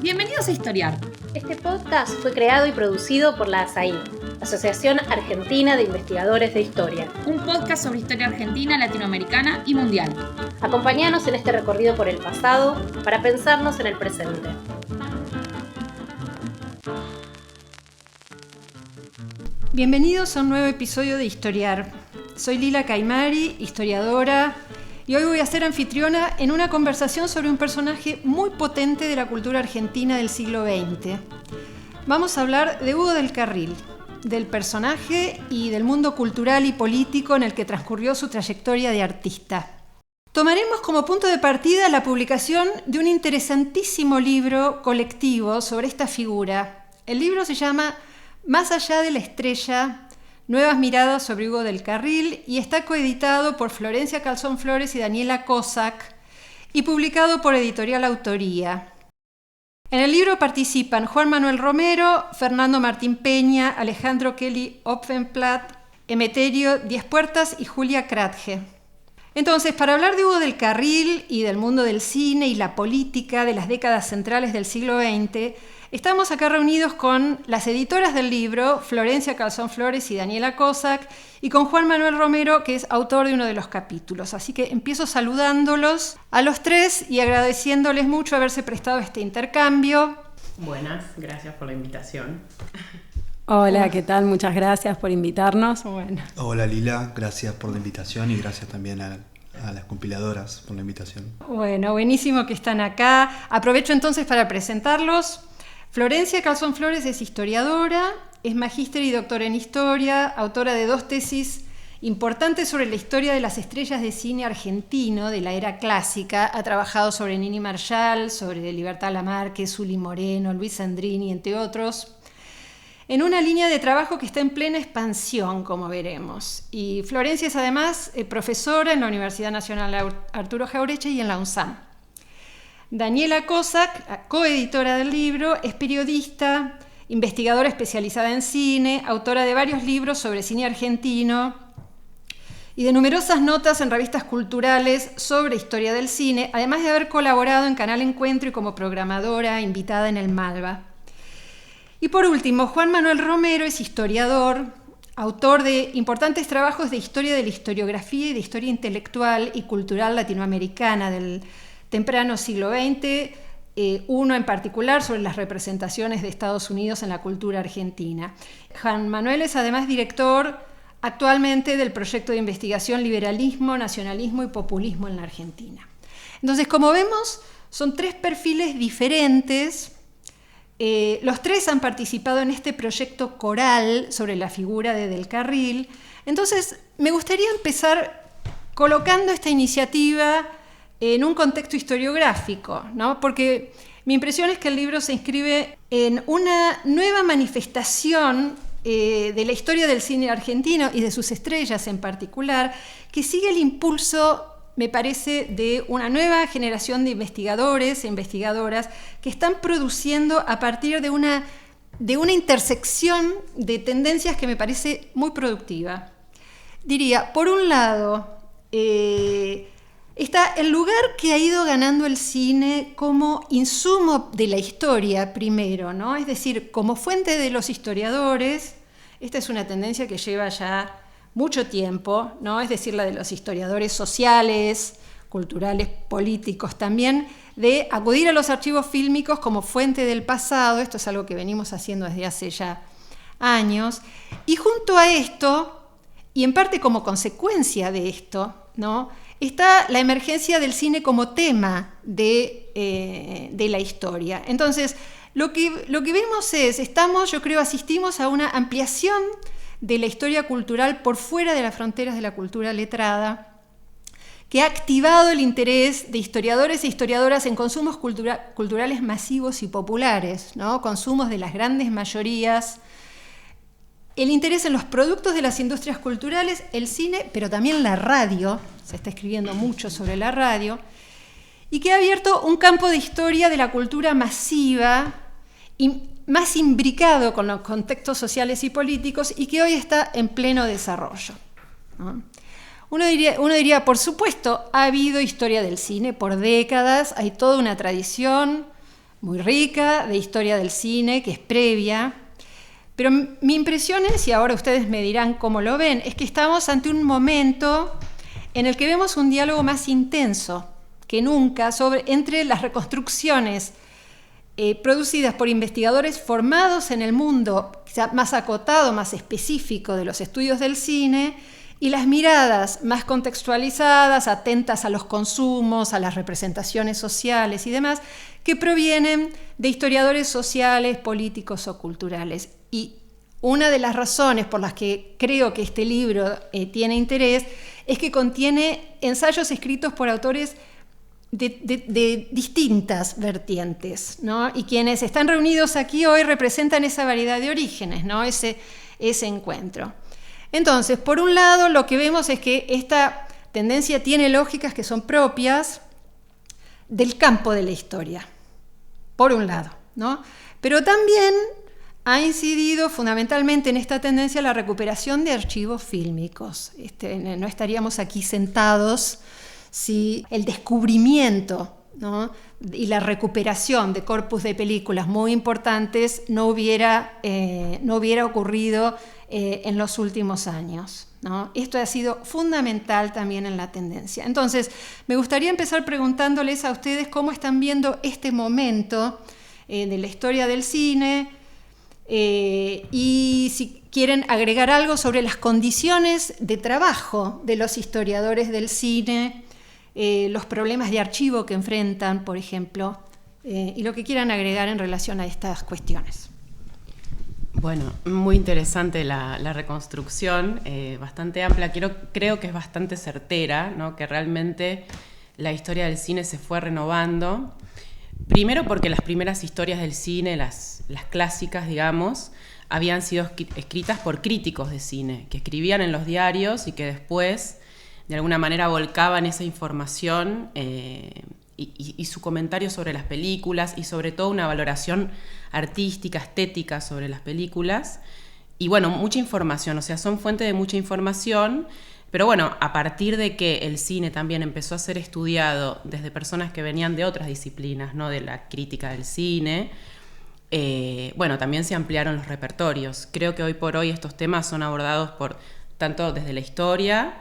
Bienvenidos a Historiar. Este podcast fue creado y producido por la ASAI, Asociación Argentina de Investigadores de Historia. Un podcast sobre historia argentina, latinoamericana y mundial. Acompáñanos en este recorrido por el pasado para pensarnos en el presente. Bienvenidos a un nuevo episodio de Historiar. Soy Lila Caimari, historiadora, y hoy voy a ser anfitriona en una conversación sobre un personaje muy potente de la cultura argentina del siglo XX. Vamos a hablar de Hugo del Carril, del personaje y del mundo cultural y político en el que transcurrió su trayectoria de artista. Tomaremos como punto de partida la publicación de un interesantísimo libro colectivo sobre esta figura. El libro se llama Más allá de la estrella, nuevas miradas sobre Hugo del Carril, y está coeditado por Florencia Calzón Flores y Daniela Cossack y publicado por Editorial Autoría. En el libro participan Juan Manuel Romero, Fernando Martín Peña, Alejandro Kelly Opfenplatt, Emeterio Diez Puertas y Julia Kratge. Entonces, para hablar de Hugo del Carril y del mundo del cine y la política de las décadas centrales del siglo XX, estamos acá reunidos con las editoras del libro, Florencia Calzón Flores y Daniela Cossack, y con Juan Manuel Romero, que es autor de uno de los capítulos. Así que empiezo saludándolos a los tres y agradeciéndoles mucho haberse prestado este intercambio. Buenas, gracias por la invitación. Hola, ¿qué tal? Muchas gracias por invitarnos. Bueno. Hola Lila, gracias por la invitación y gracias también a las compiladoras por la invitación. Bueno, buenísimo que están acá. Aprovecho entonces para presentarlos. Florencia Calzón Flores es historiadora, es magíster y doctora en historia, autora de 2 tesis importantes sobre la historia de las estrellas de cine argentino de la era clásica. Ha trabajado sobre Nini Marshall, sobre Libertad Lamarque, Zuli Moreno, Luis Sandrini, entre otros, en una línea de trabajo que está en plena expansión, como veremos. Y Florencia es además profesora en la Universidad Nacional Arturo Jauretche y en la UNSAM. Daniela Cossack, la coeditora del libro, es periodista, investigadora especializada en cine, autora de varios libros sobre cine argentino y de numerosas notas en revistas culturales sobre historia del cine, además de haber colaborado en Canal Encuentro y como programadora invitada en el Malva. Y por último, Juan Manuel Romero es historiador, autor de importantes trabajos de historia de la historiografía y de historia intelectual y cultural latinoamericana del temprano siglo XX, uno en particular sobre las representaciones de Estados Unidos en la cultura argentina. Juan Manuel es además director actualmente del proyecto de investigación Liberalismo, Nacionalismo y Populismo en la Argentina. Entonces, como vemos, son 3 perfiles diferentes. Los 3 han participado en este proyecto coral sobre la figura de Del Carril. Entonces, me gustaría empezar colocando esta iniciativa en un contexto historiográfico, ¿no? Porque mi impresión es que el libro se inscribe en una nueva manifestación de la historia del cine argentino y de sus estrellas en particular, que sigue el impulso, me parece, de una nueva generación de investigadores e investigadoras que están produciendo a partir de una intersección de tendencias que me parece muy productiva. Diría, por un lado, está el lugar que ha ido ganando el cine como insumo de la historia primero, ¿no? Es decir, como fuente de los historiadores. Esta es una tendencia que lleva ya mucho tiempo, ¿no? Es decir, la de los historiadores sociales, culturales, políticos también, de acudir a los archivos fílmicos como fuente del pasado. Esto es algo que venimos haciendo desde hace ya años. Y junto a esto, y en parte como consecuencia de esto, ¿no?, está la emergencia del cine como tema de la historia. Entonces, lo que vemos es, asistimos a una ampliación de la historia cultural por fuera de las fronteras de la cultura letrada, que ha activado el interés de historiadores e historiadoras en consumos culturales masivos y populares, ¿no? Consumos de las grandes mayorías, el interés en los productos de las industrias culturales, el cine, pero también la radio. Se está escribiendo mucho sobre la radio, y que ha abierto un campo de historia de la cultura masiva y más imbricado con los contextos sociales y políticos, y que hoy está en pleno desarrollo, ¿no? Uno diría, por supuesto, ha habido historia del cine por décadas, hay toda una tradición muy rica de historia del cine, que es previa. Pero mi impresión es, y ahora ustedes me dirán cómo lo ven, es que estamos ante un momento en el que vemos un diálogo más intenso que nunca entre las reconstrucciones producidas por investigadores formados en el mundo más acotado, más específico de los estudios del cine, y las miradas más contextualizadas, atentas a los consumos, a las representaciones sociales y demás, que provienen de historiadores sociales, políticos o culturales. Y una de las razones por las que creo que este libro tiene interés es que contiene ensayos escritos por autores de distintas vertientes, ¿no? Y quienes están reunidos aquí hoy representan esa variedad de orígenes, ¿no? Ese encuentro. Entonces, por un lado, lo que vemos es que esta tendencia tiene lógicas que son propias del campo de la historia, por un lado, ¿no? Pero también ha incidido fundamentalmente en esta tendencia la recuperación de archivos fílmicos. No estaríamos aquí sentados si el descubrimiento, ¿no?, y la recuperación de corpus de películas muy importantes no hubiera ocurrido en los últimos años, ¿no? Esto ha sido fundamental también en la tendencia. Entonces, me gustaría empezar preguntándoles a ustedes cómo están viendo este momento de la historia del cine, y si quieren agregar algo sobre las condiciones de trabajo de los historiadores del cine, los problemas de archivo que enfrentan, por ejemplo, y lo que quieran agregar en relación a estas cuestiones. Bueno, muy interesante la reconstrucción, bastante amplia. Creo que es bastante certera, ¿no? Que realmente la historia del cine se fue renovando. Primero porque las primeras historias del cine, las clásicas, digamos, habían sido escritas por críticos de cine, que escribían en los diarios y que después, de alguna manera, volcaban esa información y su comentario sobre las películas y sobre todo una valoración artística, estética sobre las películas. Y bueno, mucha información, o sea, son fuente de mucha información. Pero bueno, a partir de que el cine también empezó a ser estudiado desde personas que venían de otras disciplinas, ¿no?, de la crítica del cine, bueno, también se ampliaron los repertorios. Creo que hoy por hoy estos temas son abordados tanto desde la historia,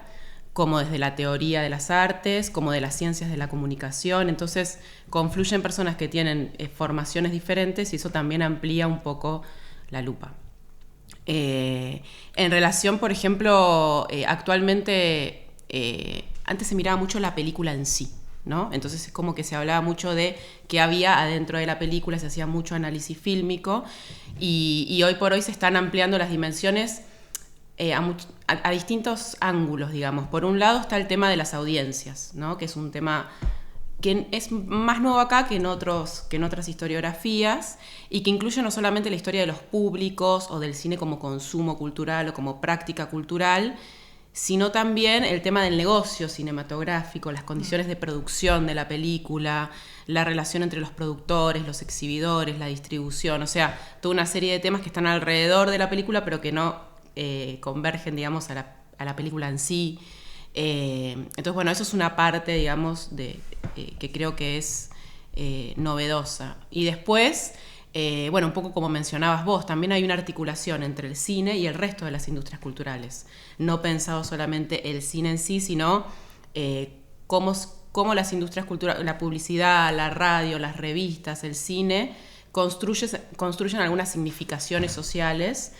como desde la teoría de las artes, como de las ciencias de la comunicación. Entonces, confluyen personas que tienen formaciones diferentes y eso también amplía un poco la lupa. En relación, por ejemplo, actualmente, antes se miraba mucho la película en sí, ¿no? Entonces es como que se hablaba mucho de qué había adentro de la película, se hacía mucho análisis fílmico y hoy por hoy se están ampliando las dimensiones a distintos ángulos, digamos. Por un lado está el tema de las audiencias, ¿no?, que es un tema que es más nuevo acá que en otras historiografías y que incluye no solamente la historia de los públicos o del cine como consumo cultural o como práctica cultural, sino también el tema del negocio cinematográfico, las condiciones de producción de la película, la relación entre los productores, los exhibidores, la distribución, o sea, toda una serie de temas que están alrededor de la película pero que no convergen, digamos, a la película en sí. Entonces, bueno, eso es una parte, digamos, que creo que es novedosa. Y después, bueno, un poco como mencionabas vos, también hay una articulación entre el cine y el resto de las industrias culturales. No pensado solamente el cine en sí, sino cómo las industrias culturales, la publicidad, la radio, las revistas, el cine, construyen algunas significaciones sociales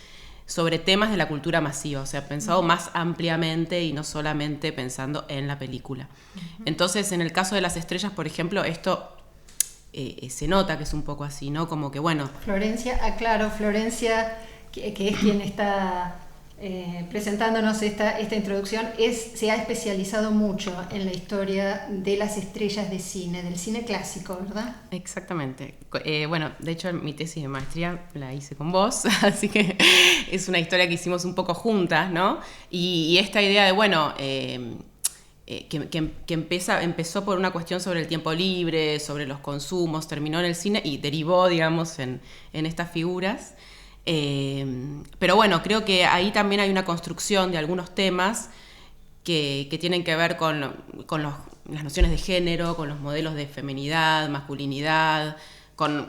sobre temas de la cultura masiva, o sea, pensado más ampliamente y no solamente pensando en la película. Entonces, en el caso de Las Estrellas, por ejemplo, esto se nota que es un poco así, ¿no? Como que, bueno... Florencia, Florencia, que es quien está presentándonos esta introducción, se ha especializado mucho en la historia de las estrellas de cine, del cine clásico, ¿verdad? Exactamente. Bueno, de hecho mi tesis de maestría la hice con vos, así que es una historia que hicimos un poco juntas, ¿no? Y esta idea de, bueno, que empezó por una cuestión sobre el tiempo libre, sobre los consumos, terminó en el cine y derivó, digamos, en estas figuras. Pero bueno, creo que ahí también hay una construcción de algunos temas que tienen que ver con las nociones de género, con los modelos de feminidad, masculinidad,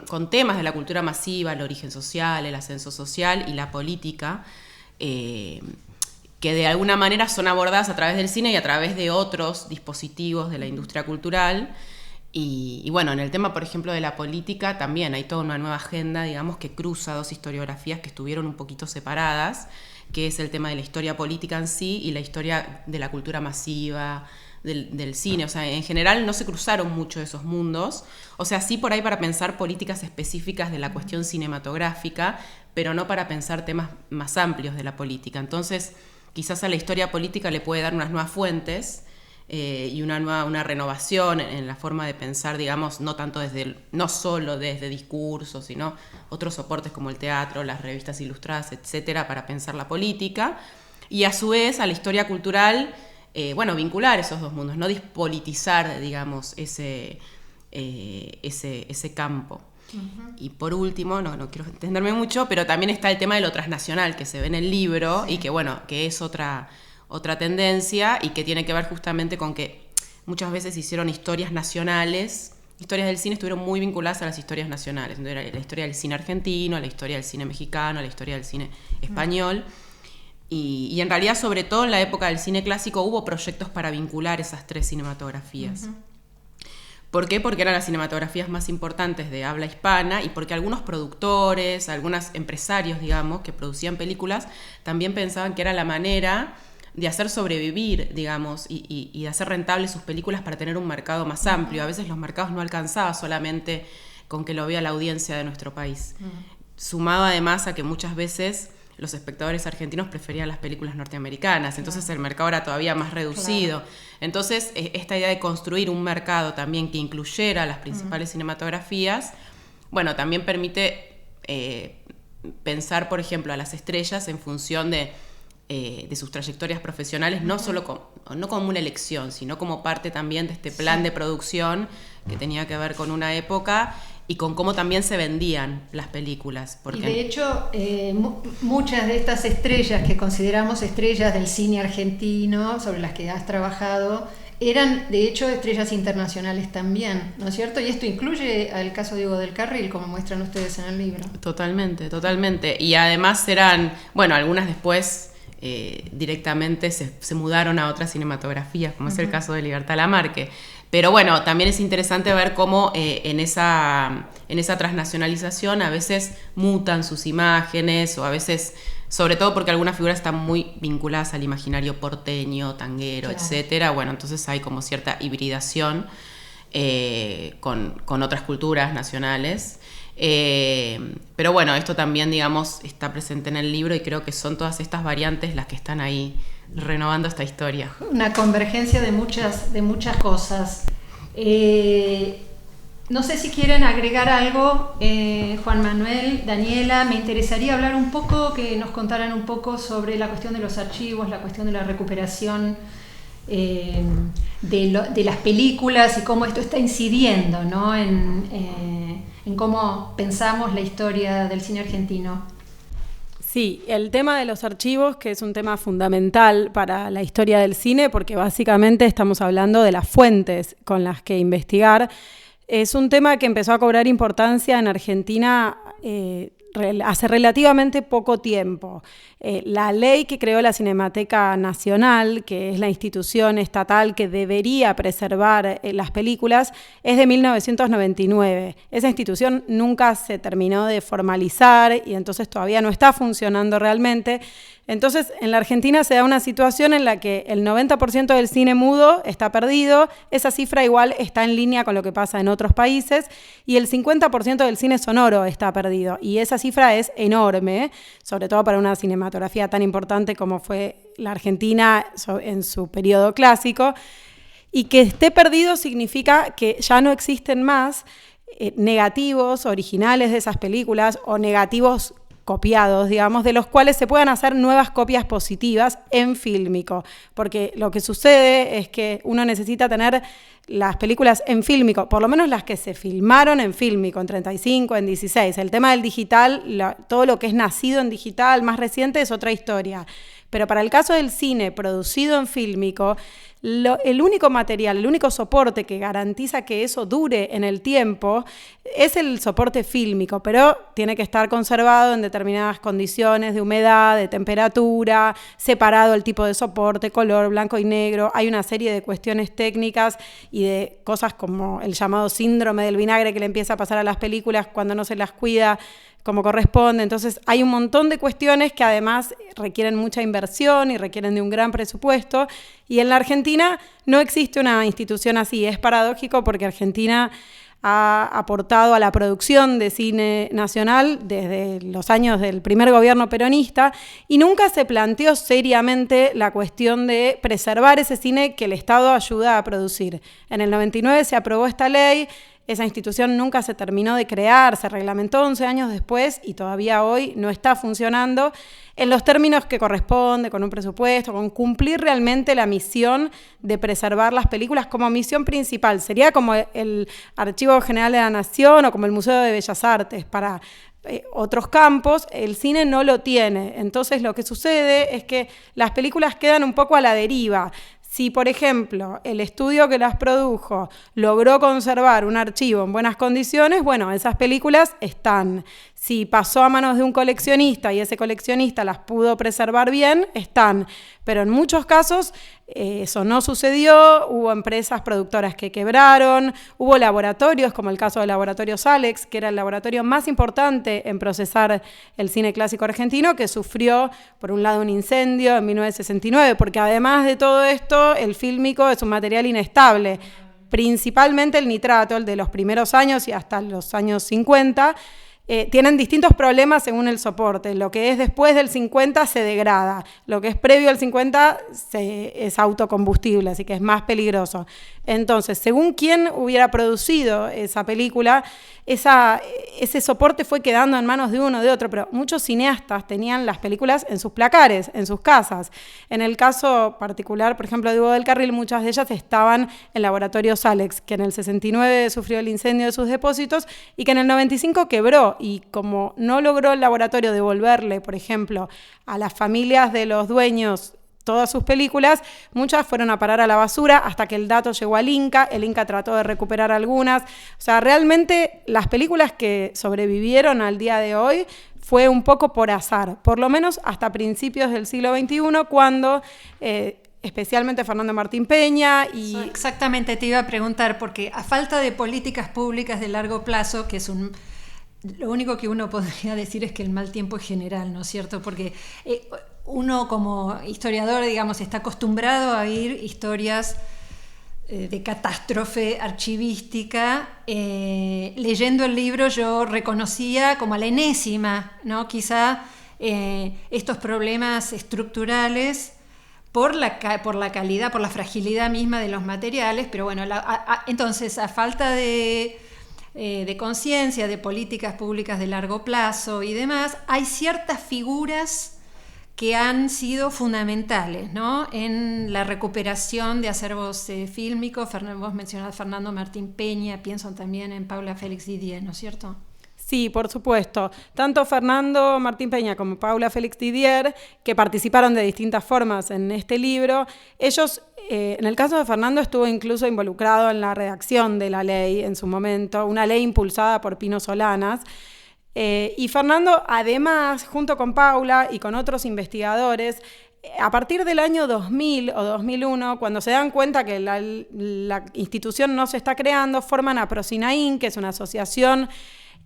con temas de la cultura masiva, el origen social, el ascenso social y la política, que de alguna manera son abordadas a través del cine y a través de otros dispositivos de la industria cultural. Y bueno, en el tema, por ejemplo, de la política, también hay toda una nueva agenda, digamos, que cruza dos historiografías que estuvieron un poquito separadas, que es el tema de la historia política en sí y la historia de la cultura masiva, del cine. O sea, en general no se cruzaron mucho esos mundos. O sea, sí por ahí para pensar políticas específicas de la cuestión cinematográfica, pero no para pensar temas más amplios de la política. Entonces, quizás a la historia política le puede dar unas nuevas fuentes, y una renovación en la forma de pensar, digamos, no solo desde discursos, sino otros soportes como el teatro, las revistas ilustradas, etcétera, para pensar la política. Y a su vez a la historia cultural, vincular esos dos mundos, no despolitizar, digamos, ese campo. Uh-huh. Y por último, no quiero extenderme mucho, pero también está el tema de lo transnacional que se ve en el libro, sí. Y que es otra tendencia y que tiene que ver justamente con que muchas veces hicieron historias nacionales, historias del cine estuvieron muy vinculadas a las historias nacionales, la historia del cine argentino, la historia del cine mexicano, la historia del cine español, y en realidad, sobre todo en la época del cine clásico, hubo proyectos para vincular esas tres cinematografías. Uh-huh. ¿Por qué? Porque eran las cinematografías más importantes de habla hispana y porque algunos productores, algunos empresarios, digamos, que producían películas, también pensaban que era la manera de hacer sobrevivir, digamos, y de hacer rentables sus películas para tener un mercado más amplio. A veces los mercados no alcanzaban solamente con que lo vea la audiencia de nuestro país. Sumado además a que muchas veces los espectadores argentinos preferían las películas norteamericanas, entonces el mercado era todavía más reducido. Claro. Entonces, esta idea de construir un mercado también que incluyera las principales cinematografías, también permite pensar, por ejemplo, a las estrellas en función de sus trayectorias profesionales, no como una elección, sino como parte también de este plan de producción que tenía que ver con una época y con cómo también se vendían las películas. Y de hecho, muchas de estas estrellas que consideramos estrellas del cine argentino, sobre las que has trabajado, eran de hecho estrellas internacionales también, ¿no es cierto? Y esto incluye al caso de Diego del Carril, como muestran ustedes en el libro. Totalmente. Y además eran, algunas después directamente se mudaron a otras cinematografías, como es el caso de Libertad Lamarque. Pero también es interesante ver cómo en esa transnacionalización a veces mutan sus imágenes, o a veces, sobre todo porque algunas figuras están muy vinculadas al imaginario porteño, tanguero, claro, etcétera. Entonces hay como cierta hibridación con otras culturas nacionales. Pero esto también, digamos, está presente en el libro y creo que son todas estas variantes las que están ahí renovando esta historia. Una convergencia de muchas cosas. No sé si quieren agregar algo, Juan Manuel, Daniela. Me interesaría hablar un poco, que nos contaran un poco sobre la cuestión de los archivos, la cuestión de la recuperación de las películas y cómo esto está incidiendo, ¿no? en cómo pensamos la historia del cine argentino. Sí, el tema de los archivos, que es un tema fundamental para la historia del cine, porque básicamente estamos hablando de las fuentes con las que investigar. Es un tema que empezó a cobrar importancia en Argentina hace relativamente poco tiempo. La ley que creó la Cinemateca Nacional, que es la institución estatal que debería preservar las películas, es de 1999. Esa institución nunca se terminó de formalizar y entonces todavía no está funcionando realmente. Entonces, en la Argentina se da una situación en la que el 90% del cine mudo está perdido, esa cifra igual está en línea con lo que pasa en otros países, y el 50% del cine sonoro está perdido, y esa cifra es enorme, sobre todo para una cinematografía tan importante como fue la Argentina en su periodo clásico, y que esté perdido significa que ya no existen más negativos originales de esas películas o negativos copiados, digamos, de los cuales se puedan hacer nuevas copias positivas en fílmico, porque lo que sucede es que uno necesita tener las películas en fílmico, por lo menos las que se filmaron en fílmico, en 35, en 16. El tema del digital, todo lo que es nacido en digital, más reciente, es otra historia. Pero para el caso del cine producido en fílmico, el único material, el único soporte que garantiza que eso dure en el tiempo es el soporte fílmico, pero tiene que estar conservado en determinadas condiciones de humedad, de temperatura, separado el tipo de soporte, color, blanco y negro. Hay una serie de cuestiones técnicas y de cosas como el llamado síndrome del vinagre que le empieza a pasar a las películas cuando no se las cuida como corresponde. Entonces hay un montón de cuestiones que además requieren mucha inversión y requieren de un gran presupuesto, y en la Argentina no existe una institución así. Es paradójico porque Argentina ha aportado a la producción de cine nacional desde los años del primer gobierno peronista y nunca se planteó seriamente la cuestión de preservar ese cine que el Estado ayuda a producir. En el 99 se aprobó esta ley. Esa institución nunca se terminó de crear, se reglamentó 11 años después y todavía hoy no está funcionando en los términos que corresponde, con un presupuesto, con cumplir realmente la misión de preservar las películas como misión principal. Sería como el Archivo General de la Nación o como el Museo de Bellas Artes para otros campos. El cine no lo tiene. Entonces lo que sucede es que las películas quedan un poco a la deriva. Si, por ejemplo, el estudio que las produjo logró conservar un archivo en buenas condiciones, bueno, esas películas están. Si pasó a manos de un coleccionista y ese coleccionista las pudo preservar bien, están. Pero en muchos casos eso no sucedió, hubo empresas productoras que quebraron, hubo laboratorios, como el caso del laboratorio Salex, que era el laboratorio más importante en procesar el cine clásico argentino, que sufrió, por un lado, un incendio en 1969, porque además de todo esto, el fílmico es un material inestable, principalmente el nitrato, el de los primeros años y hasta los años 50, tienen distintos problemas según el soporte. Lo que es después del 50 se degrada, lo que es previo al 50 es autocombustible, así que es más peligroso. Entonces, según quién hubiera producido esa película, ese soporte fue quedando en manos de uno o de otro, pero muchos cineastas tenían las películas en sus placares, en sus casas. En el caso particular, por ejemplo, de Hugo del Carril, muchas de ellas estaban en laboratorio Salex, que en el 69 sufrió el incendio de sus depósitos y que en el 95 quebró, y como no logró el laboratorio devolverle, por ejemplo, a las familias de los dueños todas sus películas, muchas fueron a parar a la basura hasta que el dato llegó al Inca. El Inca trató de recuperar algunas. O sea, realmente las películas que sobrevivieron al día de hoy fue un poco por azar, por lo menos hasta principios del siglo XXI, cuando especialmente Fernando Martín Peña y... Exactamente, te iba a preguntar, porque a falta de políticas públicas de largo plazo, que es lo único que uno podría decir es que el mal tiempo es general, ¿no es cierto? Porque uno como historiador, digamos, está acostumbrado a oír historias de catástrofe archivística. Leyendo el libro yo reconocía como a la enésima, ¿no? Quizá estos problemas estructurales por la calidad, por la fragilidad misma de los materiales, pero bueno, entonces a falta de conciencia, de políticas públicas de largo plazo y demás, hay ciertas figuras que han sido fundamentales, ¿no?, en la recuperación de acervos fílmicos. Vos mencionás a Fernando Martín Peña, pienso también en Paula Félix Didier, ¿no es cierto? Sí, por supuesto. Tanto Fernando Martín Peña como Paula Félix Didier, que participaron de distintas formas en este libro, ellos, en el caso de Fernando, estuvo incluso involucrado en la redacción de la ley en su momento, una ley impulsada por Pino Solanas. Y Fernando, además, junto con Paula y con otros investigadores, a partir del año 2000 o 2001, cuando se dan cuenta que la institución no se está creando, forman a ProCinaIN, que es una asociación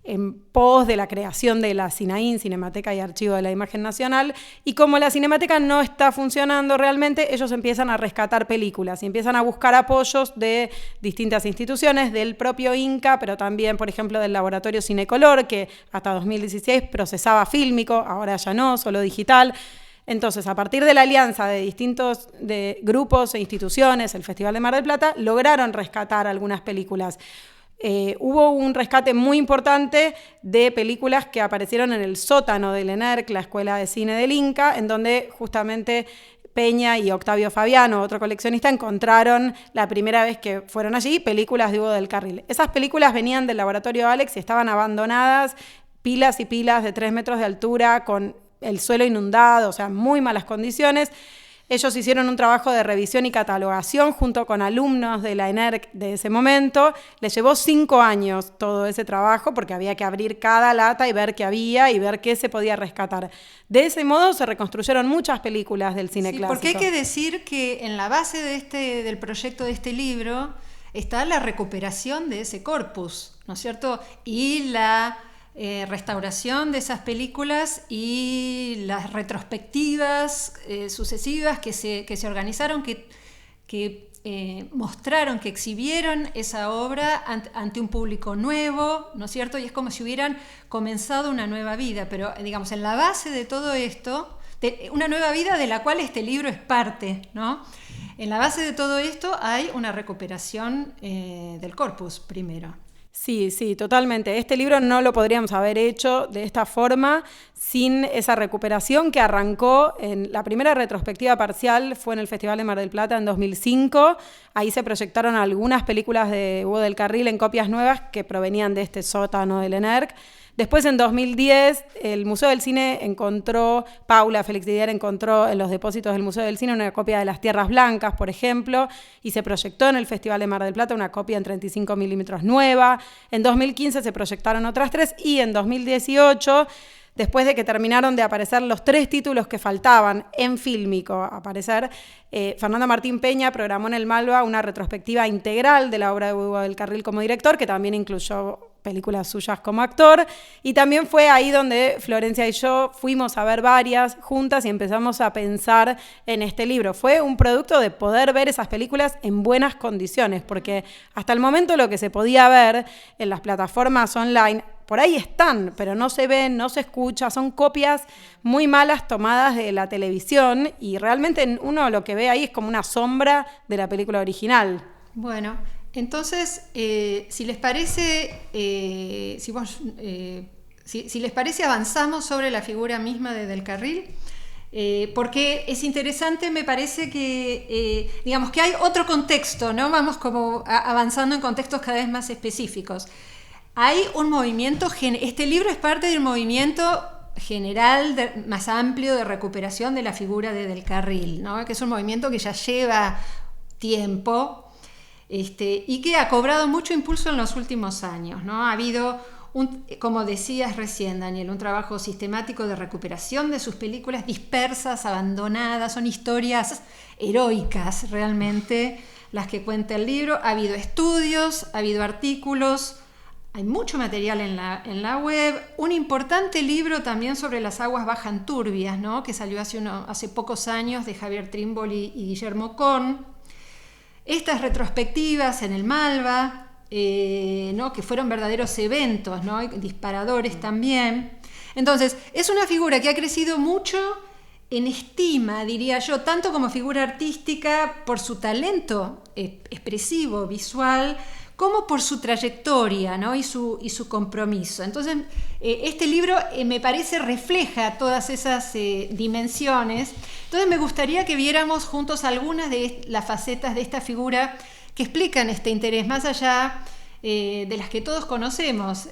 en pos de la creación de la CINAIN, Cinemateca y Archivo de la Imagen Nacional, y como la Cinemateca no está funcionando realmente, ellos empiezan a rescatar películas y empiezan a buscar apoyos de distintas instituciones, del propio Inca, pero también, por ejemplo, del laboratorio Cinecolor, que hasta 2016 procesaba fílmico, ahora ya no, solo digital. Entonces, a partir de la alianza de distintos grupos e instituciones, el Festival de Mar del Plata, lograron rescatar algunas películas. Hubo un rescate muy importante de películas que aparecieron en el sótano del ENERC, la Escuela de Cine del Inca, en donde justamente Peña y Octavio Fabiano, otro coleccionista, encontraron la primera vez que fueron allí películas de Hugo del Carril. Esas películas venían del laboratorio Alex y estaban abandonadas, pilas y pilas de 3 metros de altura, con el suelo inundado, o sea, muy malas condiciones. Ellos hicieron un trabajo de revisión y catalogación junto con alumnos de la ENERC de ese momento. Les llevó 5 años todo ese trabajo porque había que abrir cada lata y ver qué había y ver qué se podía rescatar. De ese modo se reconstruyeron muchas películas del cine clásico. Porque hay que decir que en la base del proyecto de este libro está la recuperación de ese corpus, ¿no es cierto? Y la restauración de esas películas y las retrospectivas sucesivas que se organizaron, que mostraron, que exhibieron esa obra ante un público nuevo, ¿no es cierto? Y es como si hubieran comenzado una nueva vida, pero digamos, en la base de todo esto, una nueva vida de la cual este libro es parte, ¿no? En la base de todo esto hay una recuperación del corpus primero. Sí, totalmente. Este libro no lo podríamos haber hecho de esta forma sin esa recuperación que arrancó en la primera retrospectiva parcial, fue en el Festival de Mar del Plata en 2005. Ahí se proyectaron algunas películas de Hugo del Carril en copias nuevas que provenían de este sótano del ENERC. Después, en 2010, el Museo del Cine Paula Félix Didier encontró en los depósitos del Museo del Cine una copia de Las Tierras Blancas, por ejemplo, y se proyectó en el Festival de Mar del Plata una copia en 35 milímetros nueva. En 2015 se proyectaron otras 3 y en 2018, después de que terminaron de aparecer los 3 títulos que faltaban en Fílmico aparecer, Fernando Martín Peña programó en el Malva una retrospectiva integral de la obra de Hugo del Carril como director, que también incluyó películas suyas como actor, y también fue ahí donde Florencia y yo fuimos a ver varias juntas y empezamos a pensar en este libro. Fue un producto de poder ver esas películas en buenas condiciones, porque hasta el momento lo que se podía ver en las plataformas online, por ahí están, pero no se ven, no se escucha, son copias muy malas tomadas de la televisión y realmente uno lo que ve ahí es como una sombra de la película original. Bueno, entonces, si les parece, si les parece, avanzamos sobre la figura misma de Del Carril, porque es interesante, me parece que, digamos, que hay otro contexto, ¿no? Vamos como avanzando en contextos cada vez más específicos. Hay un movimiento, este libro es parte del movimiento general más amplio de recuperación de la figura de Del Carril, ¿no? Que es un movimiento que ya lleva tiempo, y que ha cobrado mucho impulso en los últimos años, ¿no? Ha habido, como decías recién, Daniel, un trabajo sistemático de recuperación de sus películas dispersas, abandonadas, son historias heroicas realmente las que cuenta el libro. Ha habido estudios, ha habido artículos, hay mucho material en la web, un importante libro también sobre las aguas bajan turbias, ¿no? Que salió hace pocos años de Javier Trimble y Guillermo Kohn. Estas retrospectivas en el Malva, ¿no? Que fueron verdaderos eventos, ¿no? Disparadores también. Entonces, es una figura que ha crecido mucho en estima, diría yo, tanto como figura artística por su talento expresivo, visual, como por su trayectoria, ¿no? y su compromiso. Entonces, este libro me parece refleja todas esas dimensiones. Entonces, me gustaría que viéramos juntos algunas de las facetas de esta figura que explican este interés, más allá de las que todos conocemos,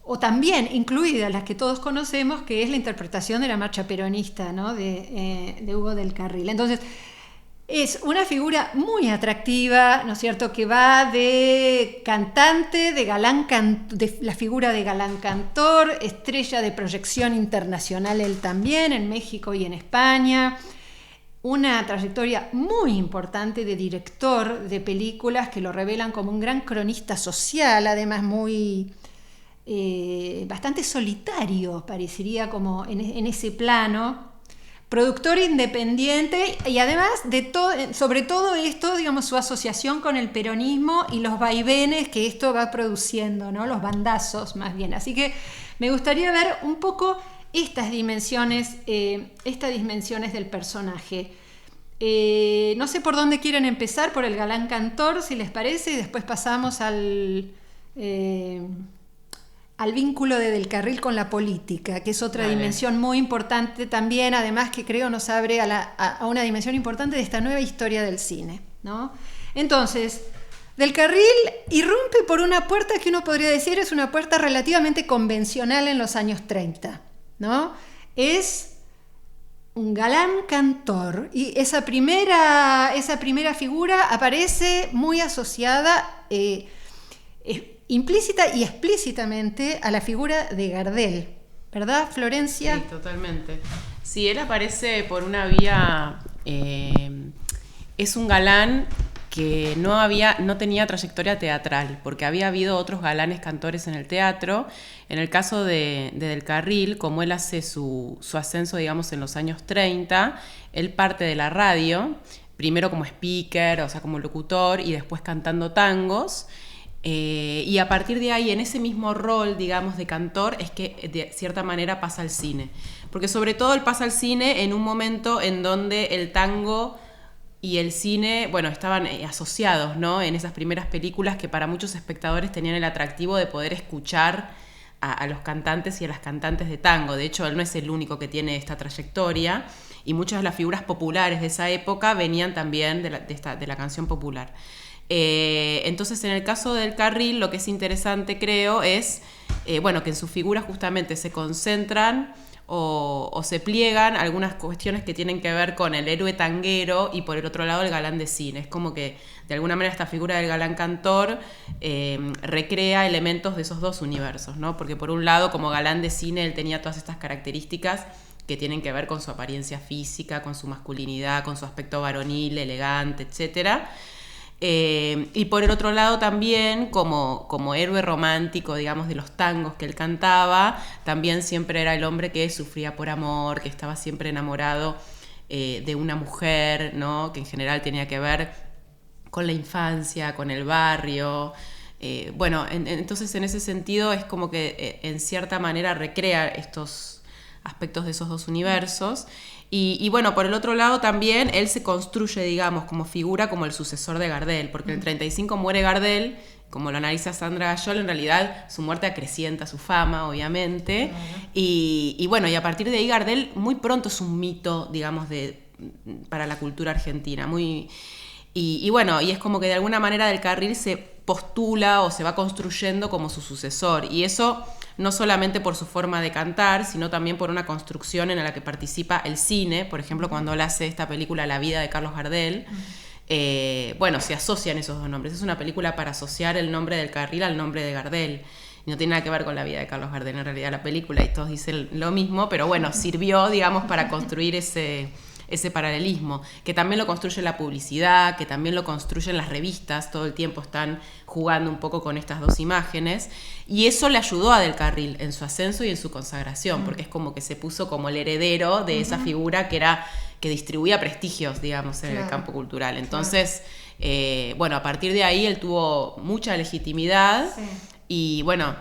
o también incluidas las que todos conocemos, que es la interpretación de la marcha peronista, ¿no? de Hugo del Carril. Entonces, es una figura muy atractiva, ¿no es cierto?, que va de cantante, de la figura de galán cantor, estrella de proyección internacional él también, en México y en España. Una trayectoria muy importante de director de películas que lo revelan como un gran cronista social, además muy bastante solitario, parecería como en ese plano. Productor independiente y además sobre todo esto, digamos, su asociación con el peronismo y los vaivenes que esto va produciendo, ¿no? Los bandazos más bien. Así que me gustaría ver un poco estas dimensiones del personaje. No sé por dónde quieren empezar, por el galán cantor, si les parece, y después pasamos al vínculo de Del Carril con la política, que es otra dimensión muy importante también, además que creo nos abre a una dimensión importante de esta nueva historia del cine, ¿no? Entonces, Del Carril irrumpe por una puerta que uno podría decir es una puerta relativamente convencional en los años 30, ¿no? Es un galán cantor, y esa primera figura aparece muy asociada implícita y explícitamente a la figura de Gardel, ¿verdad, Florencia? Sí, totalmente. Sí, él aparece por una vía, es un galán que no tenía trayectoria teatral, porque había habido otros galanes cantores en el teatro. En el caso de Del Carril, como él hace su ascenso, digamos, en los años 30, él parte de la radio, primero como speaker, o sea, como locutor, y después cantando tangos. Y a partir de ahí, en ese mismo rol, digamos, de cantor, es que de cierta manera pasa al cine. Porque sobre todo él pasa al cine en un momento en donde el tango y el cine, bueno, estaban asociados, ¿no? En esas primeras películas que para muchos espectadores tenían el atractivo de poder escuchar a los cantantes y a las cantantes de tango. De hecho, él no es el único que tiene esta trayectoria, y muchas de las figuras populares de esa época venían también de la canción popular. Entonces, en el caso del Carril, lo que es interesante, creo, es bueno, que en sus figuras justamente se concentran o se pliegan algunas cuestiones que tienen que ver con el héroe tanguero y por el otro lado el galán de cine. Es como que de alguna manera esta figura del galán cantor recrea elementos de esos dos universos, ¿no? Porque por un lado, como galán de cine, él tenía todas estas características que tienen que ver con su apariencia física, con su masculinidad, con su aspecto varonil, elegante, etcétera. Y por el otro lado también, como héroe romántico, digamos, de los tangos que él cantaba, también siempre era el hombre que sufría por amor, que estaba siempre enamorado de una mujer, ¿no? Que en general tenía que ver con la infancia, con el barrio. Bueno, entonces en ese sentido es como que en cierta manera recrea estos aspectos de esos dos universos. Y bueno, por el otro lado también él se construye, digamos, como figura, como el sucesor de Gardel, porque en el 35 muere Gardel, como lo analiza Sandra Gayol, en realidad su muerte acrecienta su fama, obviamente, y bueno, y a partir de ahí Gardel muy pronto es un mito, digamos, para la cultura argentina, y bueno, y es como que de alguna manera Del Carril se postula o se va construyendo como su sucesor, y eso no solamente por su forma de cantar, sino también por una construcción en la que participa el cine. Por ejemplo, cuando él hace esta película La vida de Carlos Gardel, bueno, se asocian esos dos nombres. Es una película para asociar el nombre del Carril al nombre de Gardel. Y no tiene nada que ver con la vida de Carlos Gardel, en realidad, la película, y todos dicen lo mismo, pero bueno, sirvió, digamos, para construir ese paralelismo, que también lo construye la publicidad, que también lo construyen las revistas, todo el tiempo están jugando un poco con estas dos imágenes, y eso le ayudó a Del Carril en su ascenso y en su consagración, porque es como que se puso como el heredero de esa figura que distribuía prestigios, digamos, en el campo cultural. Entonces, bueno, a partir de ahí él tuvo mucha legitimidad. Sí. Y bueno,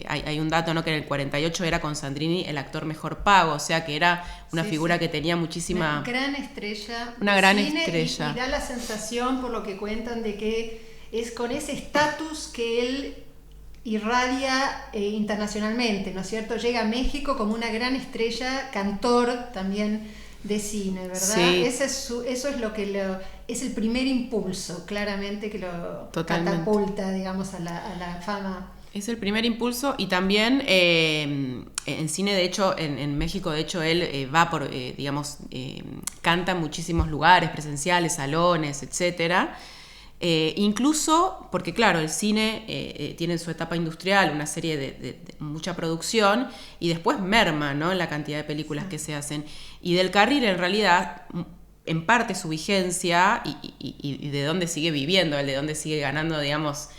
hay un dato, ¿no? Que en el 48 era con Sandrini el actor mejor pago, o sea que era una figura que tenía muchísima... Una gran estrella. Una gran estrella. Y da la sensación, por lo que cuentan, de que es con ese estatus que él irradia internacionalmente, ¿no es cierto? Llega a México como una gran estrella, cantor también de cine, ¿verdad? Sí. Eso es lo que es el primer impulso, claramente, que lo catapulta, digamos, a la fama. Es el primer impulso, y también en cine, de hecho, en México, de hecho, él va por, digamos, canta en muchísimos lugares, presenciales, salones, etcétera. Incluso, porque claro, el cine tiene en su etapa industrial una serie de mucha producción, y después merma, ¿no?, en la cantidad de películas que se hacen. Y Del Carril, en realidad, en parte su vigencia y de dónde sigue viviendo, de dónde sigue ganando, digamos,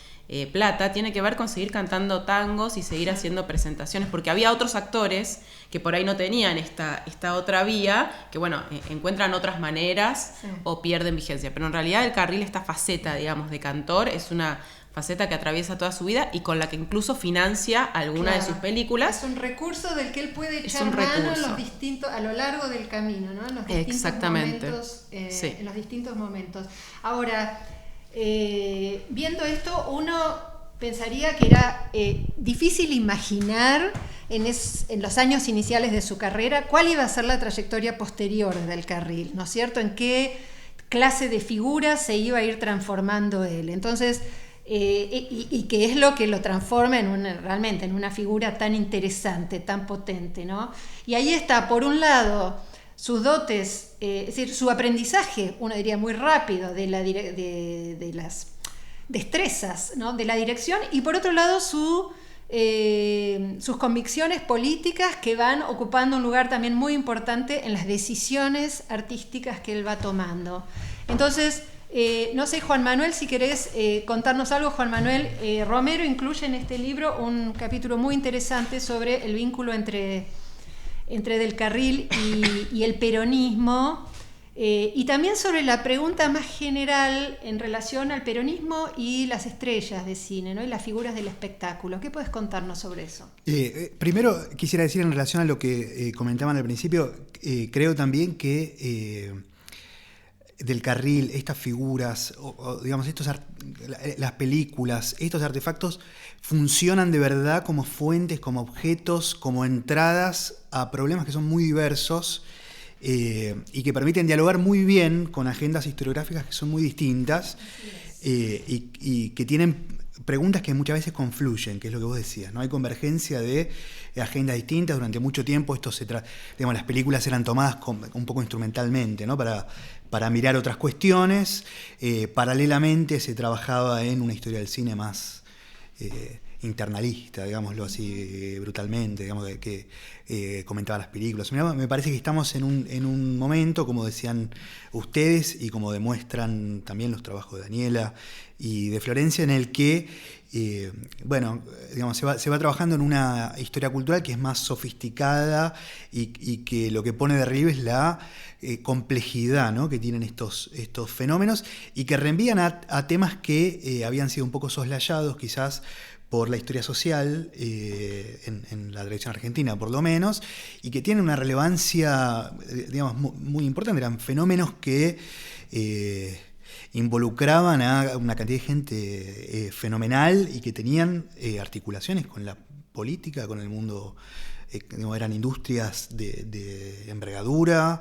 plata, tiene que ver con seguir cantando tangos y seguir haciendo presentaciones, porque había otros actores que por ahí no tenían esta otra vía, que bueno, encuentran otras maneras o pierden vigencia, pero en realidad Del Carril, esta faceta, digamos, de cantor, es una faceta que atraviesa toda su vida y con la que incluso financia alguna de sus películas. Es un recurso del que él puede echar mano a lo largo del camino, ¿no? En los distintos Exactamente. Momentos, en los distintos momentos. Ahora, viendo esto, uno pensaría que era difícil imaginar en los años iniciales de su carrera cuál iba a ser la trayectoria posterior Del Carril, ¿no es cierto? En qué clase de figura se iba a ir transformando él. Entonces, y qué es lo que lo transforma realmente en una figura tan interesante, tan potente, ¿no? Y ahí está, por un lado, sus dotes, es decir, su aprendizaje, uno diría muy rápido, de las destrezas, ¿no?, de la dirección, y por otro lado sus convicciones políticas que van ocupando un lugar también muy importante en las decisiones artísticas que él va tomando. Entonces, no sé, Juan Manuel, si querés contarnos algo. Juan Manuel Romero incluye en este libro un capítulo muy interesante sobre el vínculo entre Del Carril y el peronismo, y también sobre la pregunta más general en relación al peronismo y las estrellas de cine, ¿no?, y las figuras del espectáculo. ¿Qué puedes contarnos sobre eso? Primero quisiera decir, en relación a lo que comentaban al principio, creo también que Del Carril, estas figuras, o digamos, las películas, estos artefactos funcionan de verdad como fuentes, como objetos, como entradas a problemas que son muy diversos, y que permiten dialogar muy bien con agendas historiográficas que son muy distintas, y que tienen preguntas que muchas veces confluyen, que es lo que vos decías, ¿no? Hay convergencia de agendas distintas. Durante mucho tiempo digamos, las películas eran tomadas un poco instrumentalmente, ¿no?, para mirar otras cuestiones. Paralelamente se trabajaba en una historia del cine más internalista, digámoslo así brutalmente, digamos, que comentaba las películas. Me parece que estamos en un momento, como decían ustedes y como demuestran también los trabajos de Daniela y de Florencia, en el que digamos, se va trabajando en una historia cultural que es más sofisticada, y que lo que pone de relieve es la complejidad, ¿no?, que tienen estos fenómenos, y que reenvían a temas que habían sido un poco soslayados quizás por la historia social en la tradición argentina, por lo menos, y que tienen una relevancia, digamos, muy importante. Eran fenómenos que involucraban a una cantidad de gente fenomenal, y que tenían articulaciones con la política, con el mundo. Eran industrias de envergadura,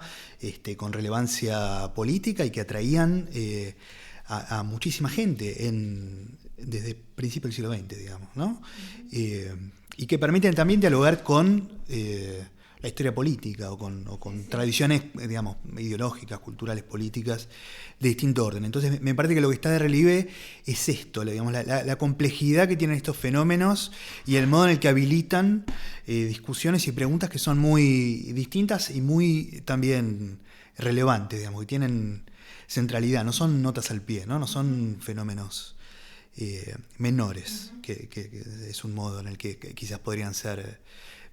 con relevancia política, y que atraían a muchísima gente desde principios del siglo XX, digamos, ¿no? Y que permiten también dialogar con la historia política, o con tradiciones, digamos, ideológicas, culturales, políticas, de distinto orden. Entonces, me parece que lo que está de relieve es esto, digamos, la complejidad que tienen estos fenómenos, y el modo en el que habilitan discusiones y preguntas que son muy distintas y muy también relevantes, digamos, que tienen centralidad, no son notas al pie, no son fenómenos menores, que es un modo en el que quizás podrían ser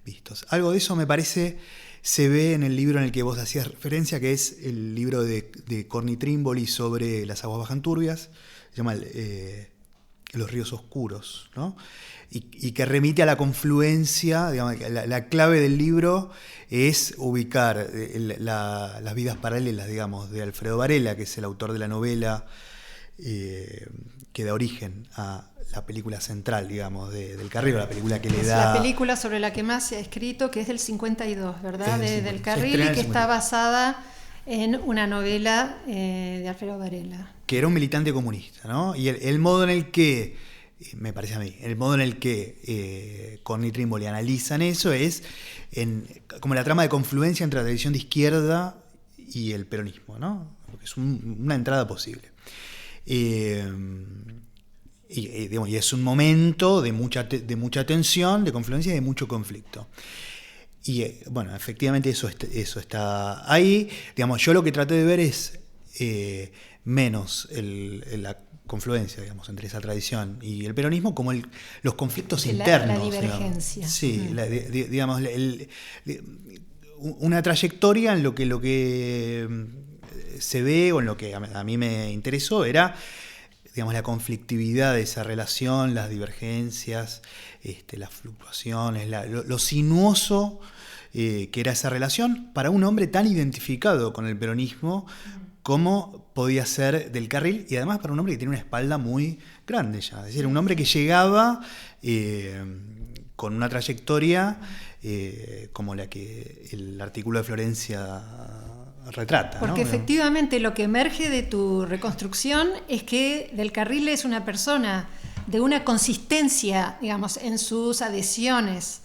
vistos. Algo de eso, me parece, se ve en el libro en el que vos hacías referencia, que es el libro de Corny Trimble sobre las aguas bajan turbias, se llama Los ríos oscuros, ¿no? Y que remite a la confluencia, digamos, la clave del libro es ubicar las vidas paralelas, digamos, de Alfredo Varela, que es el autor de la novela que da origen a la película central, digamos, Del Carril, la película que le da... La película sobre la que más se ha escrito, que es del 52, ¿verdad? Del Carril, y que está 52. basada en una novela de Alfredo Varela. Que era un militante comunista, ¿no? Y el modo en el que, me parece a mí, el modo en el que Corny Trimble analizan eso es como la trama de confluencia entre la tradición de izquierda y el peronismo, ¿no? Porque es una entrada posible. Y es un momento de mucha tensión, de confluencia y de mucho conflicto. Y bueno, efectivamente eso está ahí. Digamos, yo lo que traté de ver es menos la confluencia, digamos, entre esa tradición y el peronismo, como los conflictos internos. La divergencia. Digamos. Sí, digamos, una trayectoria en lo que se ve, o en lo que a mí me interesó, era, digamos, la conflictividad de esa relación, las divergencias, las fluctuaciones, lo sinuoso que era esa relación para un hombre tan identificado con el peronismo como podía ser Del Carril, y además para un hombre que tiene una espalda muy grande ya, es decir, un hombre que llegaba con una trayectoria como la que el artículo de Florencia retrata. Porque ¿no? efectivamente lo que emerge de tu reconstrucción es que Del Carril es una persona de una consistencia, digamos, en sus adhesiones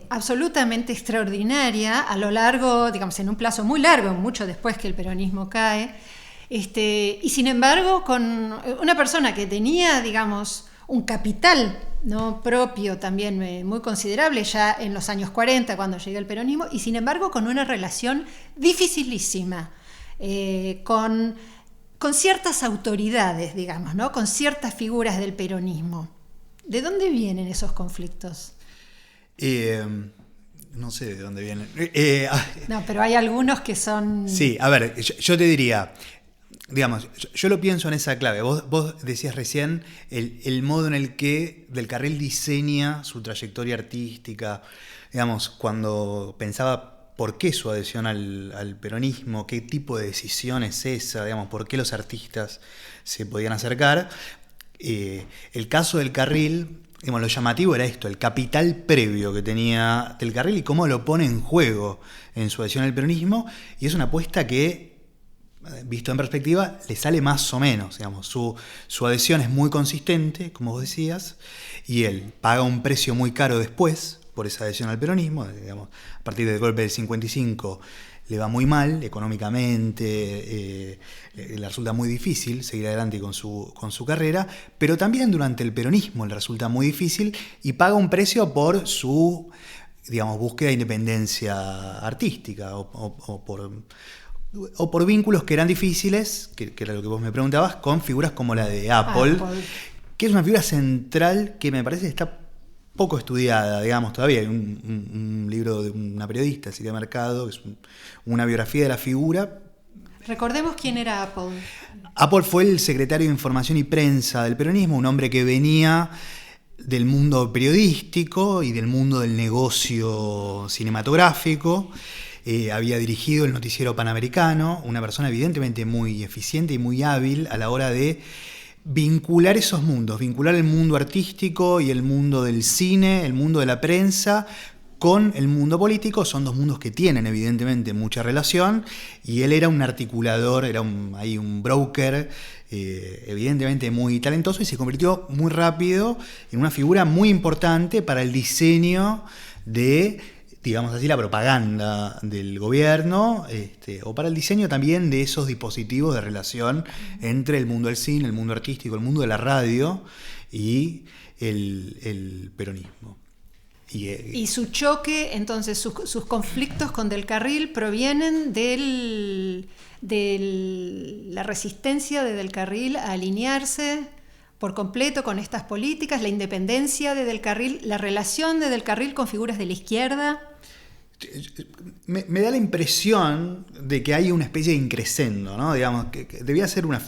absolutamente extraordinaria a lo largo, digamos, en un plazo muy largo, mucho después que el peronismo cae. Y sin embargo, con una persona que tenía, digamos, un capital, ¿no?, propio también muy considerable ya en los años 40 cuando llega el peronismo, y sin embargo con una relación dificilísima con ciertas autoridades, digamos, ¿no?, con ciertas figuras del peronismo. ¿De dónde vienen esos conflictos? No sé de dónde vienen. No, pero hay algunos que son... Sí, a ver, yo te diría, digamos, yo lo pienso en esa clave. Vos decías recién el modo en el que Del Carril diseña su trayectoria artística, digamos, cuando pensaba por qué su adhesión al peronismo, qué tipo de decisión es esa, digamos, por qué los artistas se podían acercar. El caso Del Carril, digamos, lo llamativo era esto, el capital previo que tenía Del Carril y cómo lo pone en juego en su adhesión al peronismo, y es una apuesta que, visto en perspectiva, le sale más o menos, digamos, su adhesión es muy consistente, como vos decías, y él paga un precio muy caro después por esa adhesión al peronismo, digamos, a partir del golpe del 55 le va muy mal económicamente, le resulta muy difícil seguir adelante con su carrera, pero también durante el peronismo le resulta muy difícil y paga un precio por su, digamos, búsqueda de independencia artística o por vínculos que eran difíciles, que era lo que vos me preguntabas, con figuras como la de Apple, que es una figura central que me parece que está poco estudiada, digamos, todavía. Hay un libro de una periodista, Silvia Mercado, que es una biografía de la figura. Recordemos quién era Apple. Apple fue el secretario de Información y Prensa del peronismo, un hombre que venía del mundo periodístico y del mundo del negocio cinematográfico. Había dirigido el noticiero Panamericano, una persona evidentemente muy eficiente y muy hábil a la hora de vincular esos mundos, vincular el mundo artístico y el mundo del cine, el mundo de la prensa, con el mundo político. Son dos mundos que tienen evidentemente mucha relación, y él era un articulador, era un broker evidentemente muy talentoso, y se convirtió muy rápido en una figura muy importante para el diseño de, digamos así, la propaganda del gobierno, o para el diseño también de esos dispositivos de relación entre el mundo del cine, el mundo artístico, el mundo de la radio y el peronismo. Y su choque, entonces, sus conflictos con Del Carril provienen de la resistencia de Del Carril a alinearse por completo con estas políticas, la independencia de Del Carril, la relación de Del Carril con figuras de la izquierda. Me da la impresión de que hay una especie de increscendo, ¿no? Digamos, que debía ser una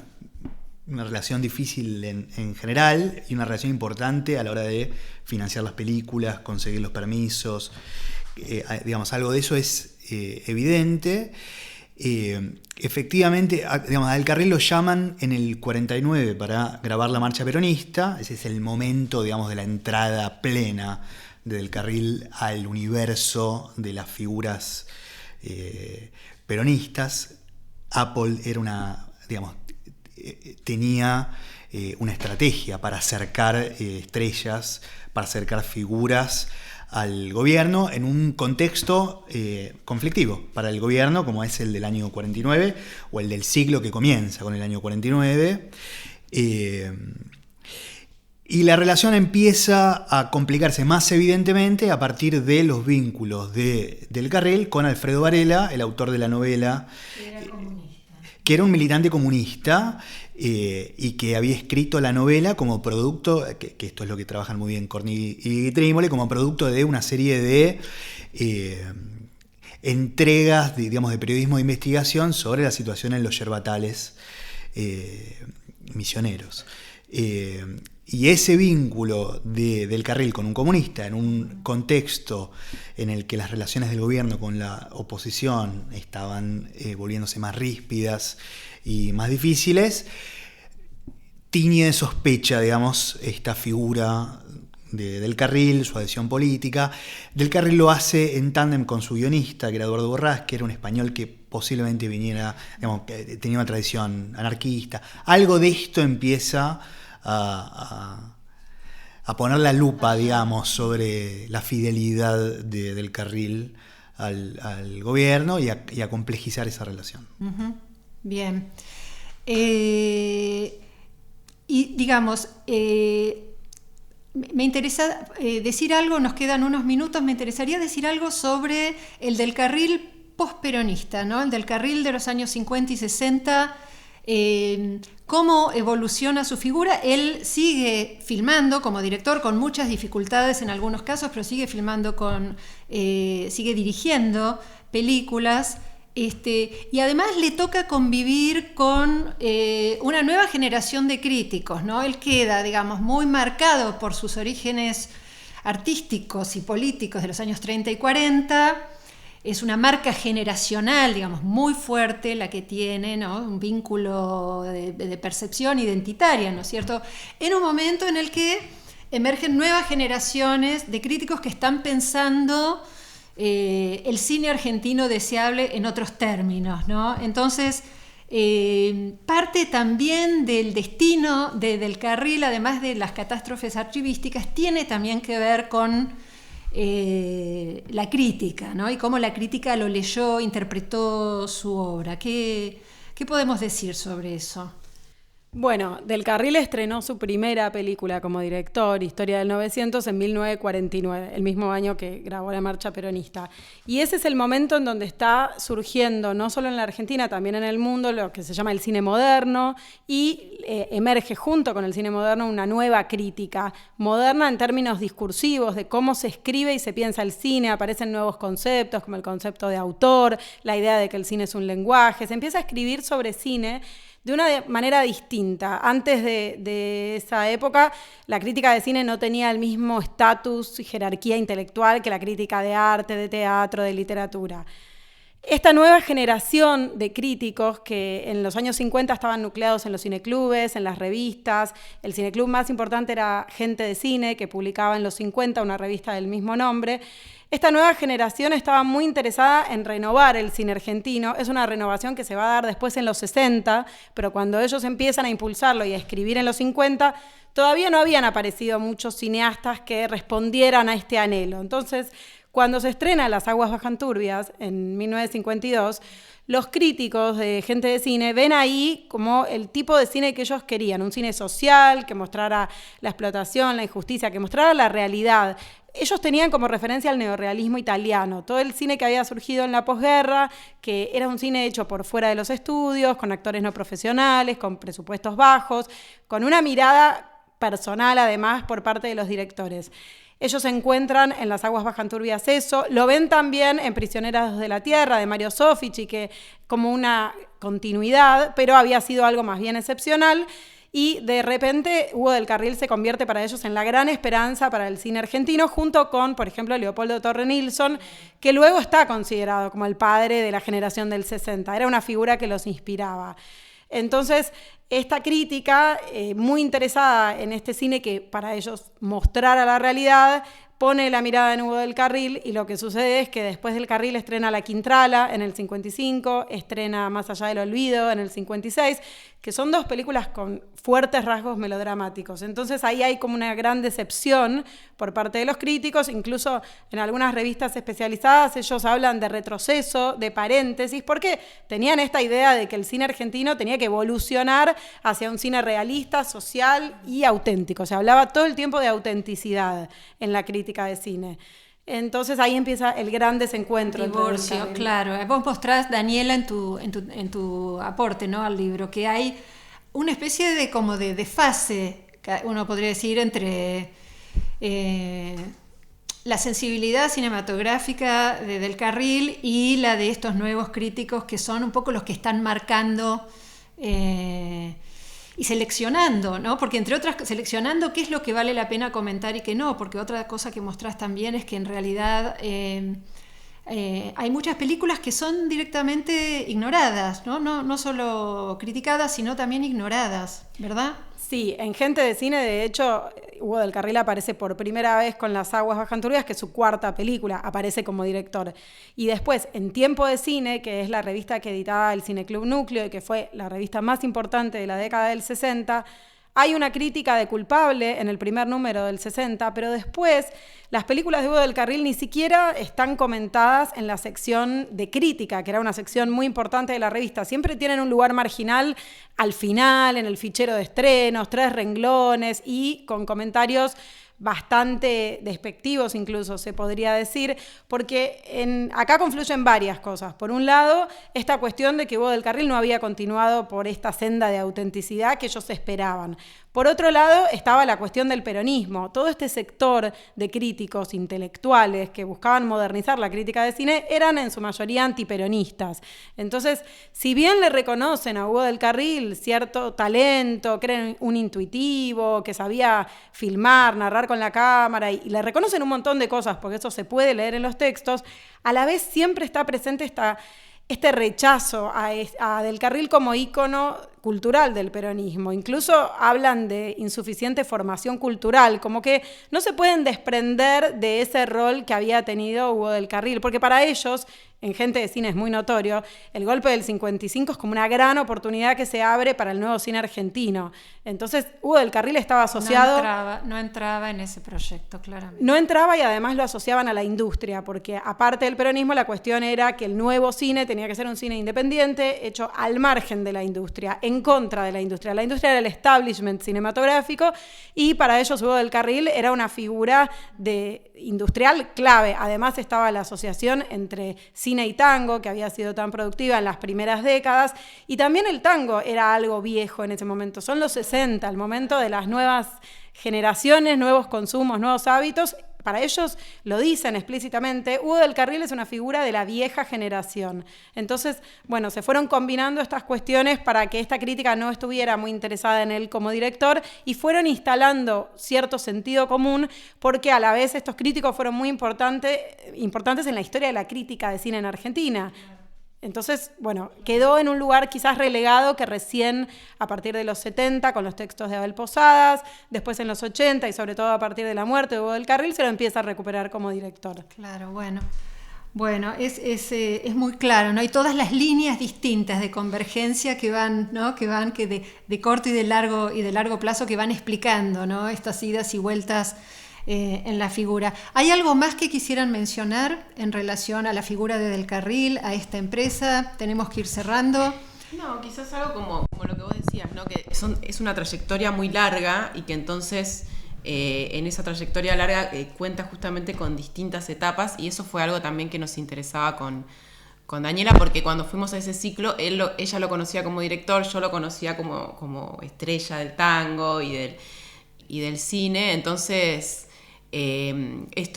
relación difícil en general, y una relación importante a la hora de financiar las películas, conseguir los permisos. Digamos, algo de eso es evidente. Efectivamente, digamos, a Del Carril lo llaman en el 49 para grabar la marcha peronista. Ese es el momento, digamos, de la entrada plena de Del Carril al universo de las figuras peronistas. Apple era tenía una estrategia para acercar estrellas, para acercar figuras al gobierno en un contexto conflictivo para el gobierno, como es el del año 49 o el del siglo que comienza con el año 49. Y la relación empieza a complicarse más evidentemente a partir de los vínculos de Del Carril con Alfredo Varela, el autor de la novela, que era un militante comunista, y que había escrito la novela como producto, que esto es lo que trabajan muy bien Corny y Trémole, como producto de una serie de entregas, digamos, de periodismo de investigación sobre la situación en los yerbatales misioneros. Y ese vínculo Del Carril con un comunista en un contexto en el que las relaciones del gobierno con la oposición estaban volviéndose más ríspidas y más difíciles, tiñe de sospecha, digamos, esta figura de Del Carril, su adhesión política. Del Carril lo hace en tándem con su guionista, que era Eduardo Borrás, que era un español que posiblemente viniera, digamos, que tenía una tradición anarquista. Algo de esto empieza a a poner la lupa, digamos, sobre la fidelidad del Carril al gobierno y a complejizar esa relación. Uh-huh. Bien. Y digamos, me interesa decir algo, nos quedan unos minutos, me interesaría decir algo sobre el del Carril posperonista, ¿no? El del Carril de los años 50 y 60, cómo evoluciona su figura. Él sigue filmando como director con muchas dificultades en algunos casos, pero sigue filmando sigue dirigiendo películas, y además le toca convivir con una nueva generación de críticos, ¿no? Él queda, digamos, muy marcado por sus orígenes artísticos y políticos de los años 30 y 40. Es una marca generacional, digamos, muy fuerte la que tiene, ¿no? Un vínculo de percepción identitaria, ¿no es cierto? En un momento en el que emergen nuevas generaciones de críticos que están pensando el cine argentino deseable en otros términos, ¿no? Entonces, parte también del destino del Carril, además de las catástrofes archivísticas, tiene también que ver con la crítica, ¿no? Y cómo la crítica lo leyó, interpretó su obra. ¿Qué podemos decir sobre eso? Bueno, Del Carril estrenó su primera película como director, Historia del 900, en 1949, el mismo año que grabó La Marcha Peronista. Y ese es el momento en donde está surgiendo, no solo en la Argentina, también en el mundo, lo que se llama el cine moderno, y emerge junto con el cine moderno una nueva crítica moderna en términos discursivos, de cómo se escribe y se piensa el cine. Aparecen nuevos conceptos, como el concepto de autor, la idea de que el cine es un lenguaje. Se empieza a escribir sobre cine de una manera distinta. Antes de esa época, la crítica de cine no tenía el mismo estatus y jerarquía intelectual que la crítica de arte, de teatro, de literatura. Esta nueva generación de críticos que en los años 50 estaban nucleados en los cineclubes, en las revistas. El cineclub más importante era Gente de Cine, que publicaba en los 50 una revista del mismo nombre. Esta nueva generación estaba muy interesada en renovar el cine argentino. Es una renovación que se va a dar después en los 60, pero cuando ellos empiezan a impulsarlo y a escribir en los 50, todavía no habían aparecido muchos cineastas que respondieran a este anhelo. Entonces, cuando se estrena Las aguas bajan turbias, en 1952, los críticos de Gente de Cine ven ahí como el tipo de cine que ellos querían, un cine social, que mostrara la explotación, la injusticia, que mostrara la realidad. Ellos tenían como referencia al neorrealismo italiano, todo el cine que había surgido en la posguerra, que era un cine hecho por fuera de los estudios, con actores no profesionales, con presupuestos bajos, con una mirada personal además por parte de los directores. Ellos encuentran en Las aguas bajan turbias eso, lo ven también en Prisioneras de la Tierra, de Mario Soffici, que como una continuidad, pero había sido algo más bien excepcional. Y de repente Hugo del Carril se convierte para ellos en la gran esperanza para el cine argentino, junto con, por ejemplo, Leopoldo Torre Nilsson, que luego está considerado como el padre de la generación del 60. Era una figura que los inspiraba. Entonces, esta crítica, muy interesada en este cine que para ellos mostrara la realidad, pone la mirada en Hugo del Carril, y lo que sucede es que después del Carril estrena La Quintrala en el 55, estrena Más allá del olvido en el 56, que son dos películas con fuertes rasgos melodramáticos. Entonces ahí hay como una gran decepción por parte de los críticos. Incluso en algunas revistas especializadas ellos hablan de retroceso, de paréntesis, porque tenían esta idea de que el cine argentino tenía que evolucionar hacia un cine realista, social y auténtico. Se hablaba todo el tiempo de autenticidad en la crítica de cine. Entonces ahí empieza el gran desencuentro. Divorcio, claro. Vos mostrás, Daniela, en tu aporte, ¿no?, al libro, que hay una especie de como de desfase, uno podría decir, entre la sensibilidad cinematográfica del Carril y la de estos nuevos críticos, que son un poco los que están marcando y seleccionando, ¿no? Porque entre otras, seleccionando qué es lo que vale la pena comentar y qué no, porque otra cosa que mostrás también es que en realidad hay muchas películas que son directamente ignoradas, ¿no? No solo criticadas, sino también ignoradas, ¿verdad? Sí, en Gente de Cine, de hecho, Hugo del Carril aparece por primera vez con Las aguas bajan turbias, que es su cuarta película, aparece como director. Y después, en Tiempo de Cine, que es la revista que editaba el Cineclub Núcleo y que fue la revista más importante de la década del 60, Hay una crítica de Culpable en el primer número del 60, pero después las películas de Hugo del Carril ni siquiera están comentadas en la sección de crítica, que era una sección muy importante de la revista. Siempre tienen un lugar marginal al final, en el fichero de estrenos, 3 renglones y con comentarios bastante despectivos incluso, se podría decir, porque acá confluyen varias cosas. Por un lado, esta cuestión de que Hugo del Carril no había continuado por esta senda de autenticidad que ellos esperaban. Por otro lado, estaba la cuestión del peronismo. Todo este sector de críticos intelectuales que buscaban modernizar la crítica de cine eran en su mayoría antiperonistas. Entonces, si bien le reconocen a Hugo del Carril cierto talento, creen un intuitivo, que sabía filmar, narrar con la cámara, y le reconocen un montón de cosas, porque eso se puede leer en los textos, a la vez siempre está presente este rechazo a Del Carril como ícono cultural del peronismo. Incluso hablan de insuficiente formación cultural, como que no se pueden desprender de ese rol que había tenido Hugo del Carril, porque para ellos, en Gente de Cine es muy notorio, el golpe del 55 es como una gran oportunidad que se abre para el nuevo cine argentino. Entonces, Hugo del Carril estaba asociado... No entraba en ese proyecto, claramente. No entraba, y además lo asociaban a la industria, porque aparte del peronismo, la cuestión era que el nuevo cine tenía que ser un cine independiente, hecho al margen de la industria, en contra de la industria. La industria era el establishment cinematográfico, y para ellos Hugo del Carril era una figura industrial clave. Además estaba la asociación entre cine y tango, que había sido tan productiva en las primeras décadas, y también el tango era algo viejo en ese momento. Son los 60, el momento de las nuevas generaciones, nuevos consumos, nuevos hábitos. Para ellos lo dicen explícitamente, Hugo del Carril es una figura de la vieja generación. Entonces, bueno, se fueron combinando estas cuestiones para que esta crítica no estuviera muy interesada en él como director, y fueron instalando cierto sentido común, porque a la vez estos críticos fueron muy importantes en la historia de la crítica de cine en Argentina. Entonces, bueno, quedó en un lugar quizás relegado que recién a partir de los 70, con los textos de Abel Posadas, después en los 80 y sobre todo a partir de la muerte de Hugo del Carril, se lo empieza a recuperar como director. Claro, bueno, es muy claro, ¿no? Hay todas las líneas distintas de convergencia que van, ¿no? Que de corto y de largo plazo, que van explicando, ¿no? Estas idas y vueltas en la figura. ¿Hay algo más que quisieran mencionar en relación a la figura de Del Carril, a esta empresa? Tenemos que ir cerrando. No, quizás algo como lo que vos decías, ¿no? Que es una trayectoria muy larga, y que entonces en esa trayectoria larga cuenta justamente con distintas etapas, y eso fue algo también que nos interesaba con Daniela, porque cuando fuimos a ese ciclo, ella lo conocía como director, yo lo conocía como estrella del tango y del cine. Entonces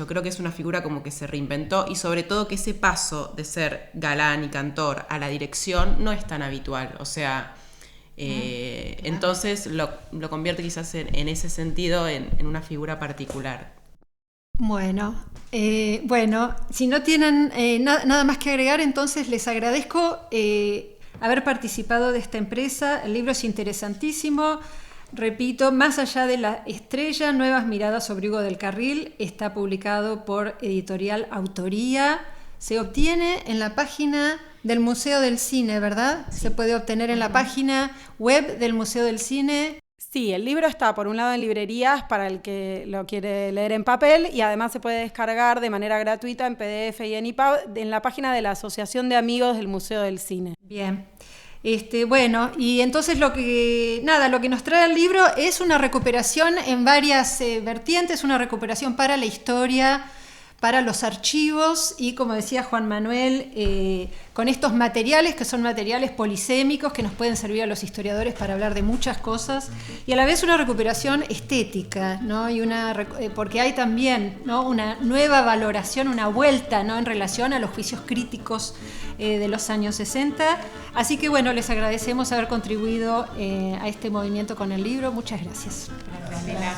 creo que es una figura como que se reinventó, y sobre todo que ese paso de ser galán y cantor a la dirección no es tan habitual, o sea, entonces lo convierte quizás en ese sentido en una figura particular. Bueno, si no tienen nada más que agregar, entonces les agradezco haber participado de esta empresa. El libro es interesantísimo. Repito, Más allá de la estrella, nuevas miradas sobre Hugo del Carril, está publicado por Editorial Autoría. Se obtiene en la página del Museo del Cine, ¿verdad? Sí. Se puede obtener en la página web del Museo del Cine. Sí, el libro está por un lado en librerías para el que lo quiere leer en papel, y además se puede descargar de manera gratuita en PDF y en EPUB en la página de la Asociación de Amigos del Museo del Cine. Bien. Bueno, y entonces lo que nos trae el libro es una recuperación en varias vertientes, una recuperación para la historia, para los archivos, y como decía Juan Manuel, con estos materiales que son materiales polisémicos que nos pueden servir a los historiadores para hablar de muchas cosas, y a la vez una recuperación estética, ¿no? Porque hay también, ¿no?, una nueva valoración, una vuelta, ¿no?, en relación a los juicios críticos de los años 60. Así que bueno, les agradecemos haber contribuido a este movimiento con el libro. Muchas gracias. Gracias.